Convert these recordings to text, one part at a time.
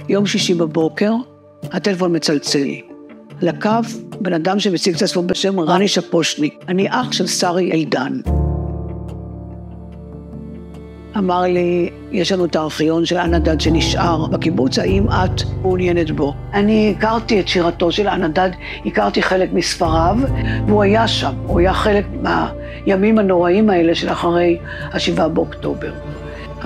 יום שישי בבוקר, הטלפון מצלצל. לקו בן אדם שמציג את עצמו בשם רני שפושניק. אני אח של שרי אלדן. אמר לי, יש לנו את הארכיון של אנדד שנשאר בקיבוץ, האם את מעוניינת בו? אני הכרתי את שירתו של אנדד, הכרתי חלק מספריו, והוא היה שם, הוא היה חלק מהימים הנוראים האלה של אחרי ה7 באוקטובר.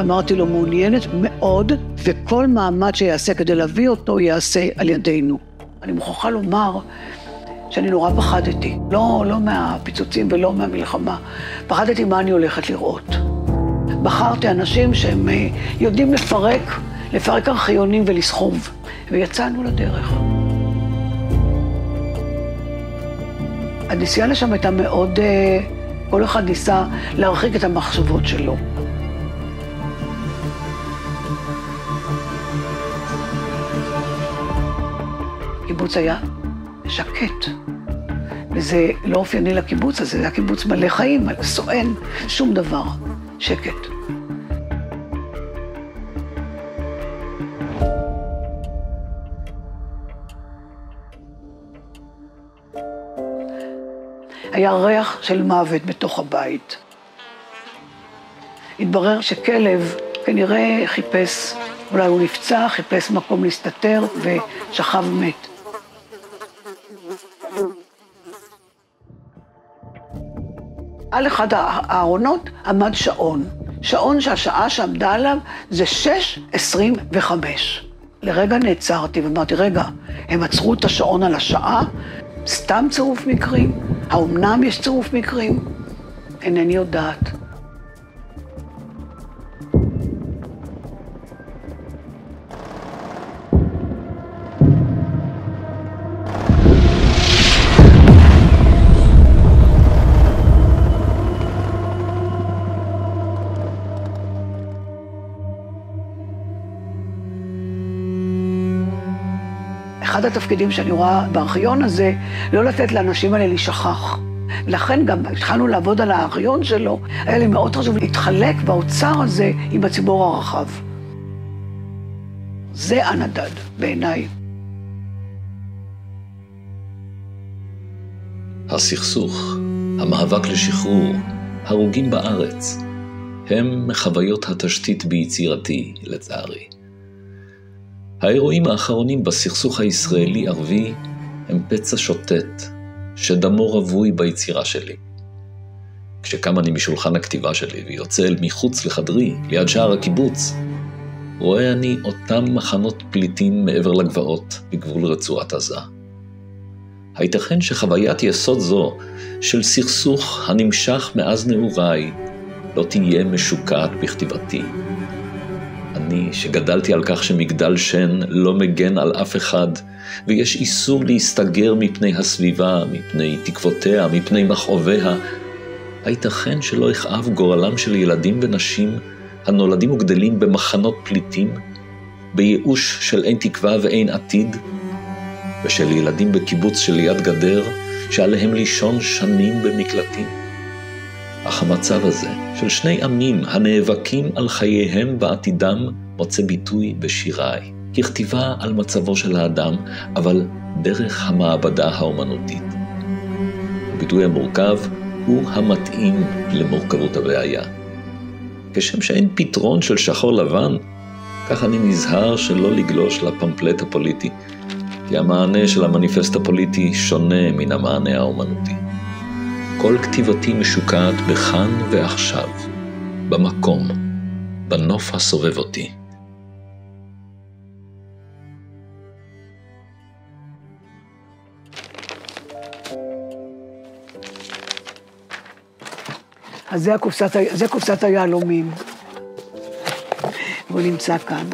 אמרתי לו, מעוניינת מאוד, וכל מאמץ שיעשה כדי להביא אותו יעשה על ידינו. אני מוכרחה לומר שאני נורא פחדתי, לא מהפיצוצים ולא מהמלחמה, פחדתי מה אני הולכת לראות. בחרתי אנשים שהם יודעים לפרק ארכיונים ולסחוב, ויצאנו לדרך. הנסיעה לשם הייתה מאוד, כל אחד ניסה להרחיק את המחשבות שלו. הקיבוץ היה שקט, וזה לא אופייני לקיבוץ הזה, זה היה קיבוץ מלא חיים, סואן, שום דבר, שקט. היה ריח של מוות בתוך הבית. התברר שכלב כנראה חיפש, אולי הוא נפצע, חיפש מקום להסתתר ושכב מת. על אחד הארונות עמד שעון. שעון שהשעה שעמדה עליו זה 6:25. לרגע נעצרתי ואמרתי, רגע, הם עצרו את השעון על השעה? סתם צירוף מקרים? האומנם יש צירוף מקרים? אינני יודעת. אחד התפקידים שאני רואה בארכיון הזה, לא לתת לאנשים האלה להישכח. לכן גם התחלנו לעבוד על הארכיון שלו, היה לי מאוד חשוב להתחלק באוצר הזה עם הציבור הרחב. זה אנדד בעיניי. הסכסוך, המאבק לשחרור, הרוגים בארץ, הם חוויות התשתית ביצירתי, לצערי. האירועים האחרונים בסכסוך הישראלי-ערבי הם פצע שוטט, שדמו רווי ביצירה שלי. כשקם אני משולחן הכתיבה שלי ויוצא אל מחוץ לחדרי, ליד שער הקיבוץ, רואה אני אותם מחנות פליטים מעבר לגבעות בגבול רצועת עזה. הייתכן שחוויית יסוד זו של סכסוך הנמשך מאז נעוריי לא תהיה משוקעת בכתיבתי. אני שגדלתי על כך שמגדל שן לא מגן על אף אחד, ויש איסור להסתגר מפני הסביבה, מפני תקוותיה, מפני מכאוביה, הייתכן שלא יכאב גורלם של ילדים ונשים הנולדים וגדלים במחנות פליטים, בייאוש של אין תקווה ואין עתיד, ושל ילדים בקיבוץ שליד גדר, שעליהם לישון שנים במקלטים. אך המצב הזה של שני עמים הנאבקים על חייהם ועתידם מוצא ביטוי בשיריי, ככתיבה על מצבו של האדם, אבל דרך המעבדה האומנותית. הביטוי המורכב הוא המתאים למורכבות הבעיה. כשם שאין פתרון של שחור לבן, כך אני נזהר שלא לגלוש לפמפלט הפוליטי, כי המענה של המניפסט הפוליטי שונה מן המענה האומנותי. כל כתיבתי משוקעת בכאן ועכשיו, במקום, בנוף הסובב אותי. אז זה קופסת היהלומים. הוא נמצא כאן.